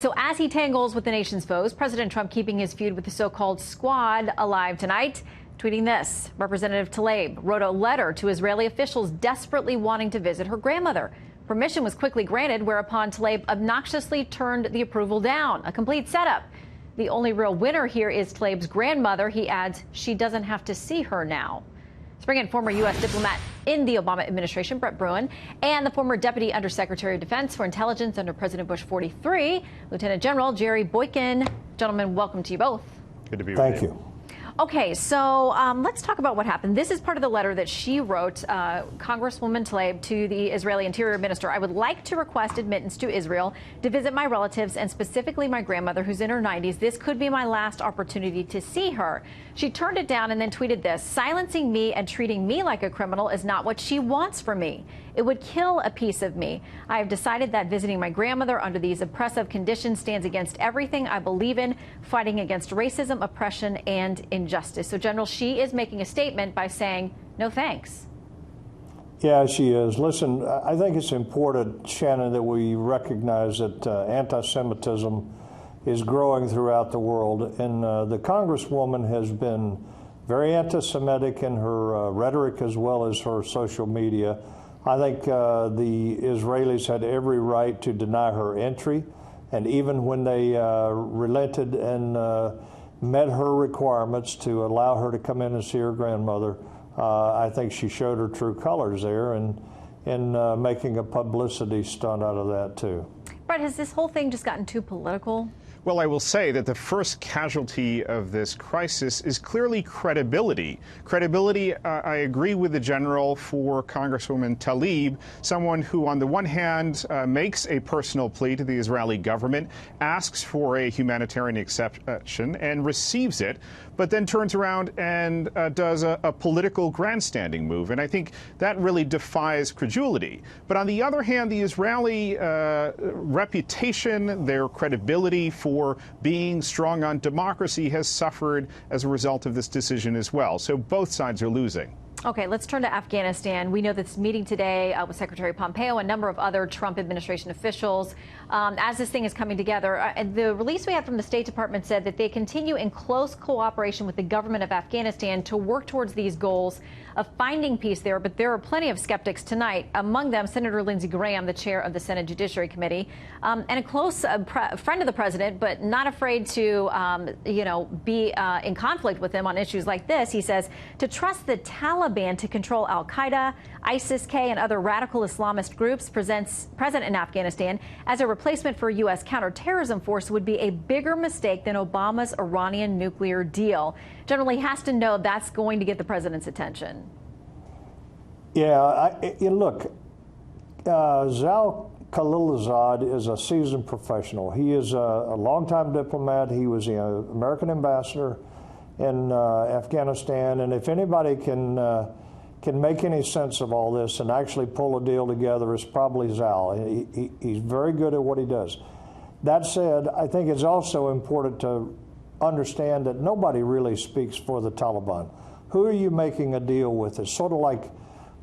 So as he tangles with the nation's foes, President Trump keeping his feud with the so-called squad alive tonight, tweeting this. Representative Tlaib wrote a letter to Israeli officials desperately wanting to visit her grandmother. Permission was quickly granted, whereupon Tlaib obnoxiously turned the approval down. A complete setup. The only real winner here is Tlaib's grandmother. He adds she doesn't have to see her now. Let's bring in former U.S. diplomat in the Obama administration, Brett Bruen, and the former Deputy Undersecretary of Defense for Intelligence under President Bush 43, Lieutenant General Jerry Boykin. Gentlemen, welcome to you both. Good to be with you. Thank you. Okay, so let's talk about what happened. This is part of the letter that she wrote, Congresswoman Tlaib, to the Israeli Interior Minister. I would like to request admittance to Israel to visit my relatives and specifically my grandmother, who's in her 90s. This could be my last opportunity to see her. She turned it down and then tweeted this. Silencing me and treating me like a criminal is not what she wants for me. It would kill a piece of me. I have decided that visiting my grandmother under these oppressive conditions stands against everything I believe in, fighting against racism, oppression, and injustice. So, General, she is making a statement by saying, no thanks. Yeah, she is. Listen, I think it's important, Shannon, that we recognize that anti-Semitism is growing throughout the world. And the Congresswoman has been very anti-Semitic in her rhetoric as well as her social media. I think the Israelis had every right to deny her entry. And even when they relented and met her requirements to allow her to come in and see her grandmother, I think she showed her true colors there and making a publicity stunt out of that, too. Brett, has this whole thing just gotten too political? Well, I will say that the first casualty of this crisis is clearly credibility. Credibility, I agree with the general, for Congresswoman Tlaib, someone who on the one hand makes a personal plea to the Israeli government, asks for a humanitarian exception and receives it, but then turns around and does a political grandstanding move. And I think that really defies credulity. But on the other hand, the Israeli reputation, their credibility for being strong on democracy has suffered as a result of this decision as well. So both sides are losing. Okay, let's turn to Afghanistan. We know this meeting today with Secretary Pompeo, a number of other Trump administration officials, as this thing is coming together. The release we had from the State Department said that they continue in close cooperation with the government of Afghanistan to work towards these goals of finding peace there. But there are plenty of skeptics tonight, among them Senator Lindsey Graham, the chair of the Senate Judiciary Committee, and a close friend of the president, but not afraid to, be in conflict with him on issues like this. He says to trust the Taliban to control al-Qaeda, ISIS-K, and other radical Islamist groups present in Afghanistan as a replacement for a U.S. counterterrorism force would be a bigger mistake than Obama's Iranian nuclear deal. Generally has to know that's going to get the president's attention. Yeah, look, Zal Khalilzad is a seasoned professional. He is a longtime diplomat. He was the American ambassador in Afghanistan, and if anybody can make any sense of all this and actually pull a deal together, it's probably Zal. He's very good at what he does. That said, I think it's also important to understand that nobody really speaks for the Taliban. Who are you making a deal with? It's sort of like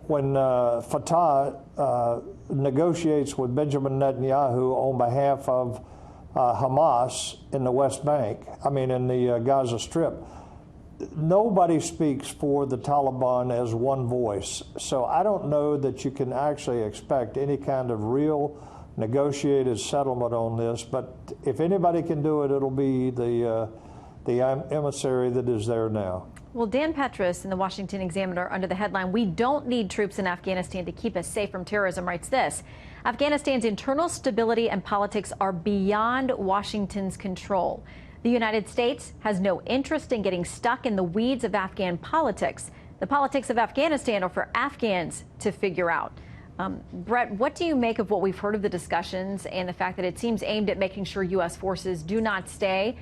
when Fatah negotiates with Benjamin Netanyahu on behalf of Hamas in the West Bank, in the Gaza Strip. Nobody speaks for the Taliban as one voice. So I don't know that you can actually expect any kind of real negotiated settlement on this. But if anybody can do it, it'll be the emissary that is there now. Well, Dan Petrus in the Washington Examiner, under the headline, "We don't need troops in Afghanistan to keep us safe from terrorism," writes this: Afghanistan's internal stability and politics are beyond Washington's control. The United States has no interest in getting stuck in the weeds of Afghan politics. The politics of Afghanistan are for Afghans to figure out. Brett, what do you make of what we've heard of the discussions and the fact that it seems aimed at making sure U.S. forces do not stay?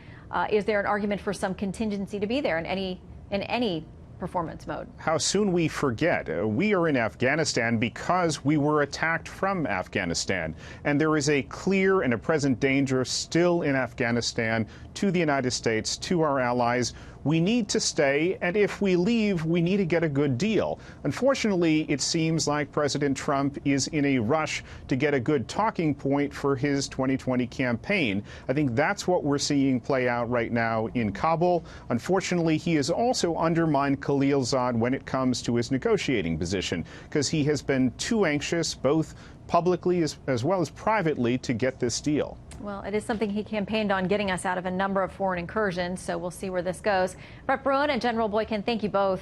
Is there an argument for some contingency to be there in any performance mode? How soon we forget. We are in Afghanistan because we were attacked from Afghanistan. And there is a clear and a present danger still in Afghanistan to the United States, to our allies. we need to stay, and if we leave, we need to get a good deal. Unfortunately, it seems like President Trump is in a rush to get a good talking point for his 2020 campaign. I think that's what we're seeing play out right now in Kabul. Unfortunately, he has also undermined Khalilzad when it comes to his negotiating position, because he has been too anxious, both publicly as well as privately, to get this deal. Well, it is something he campaigned on, getting us out of a number of foreign incursions, so we'll see where this goes. Brett Bruen and General Boykin, thank you both.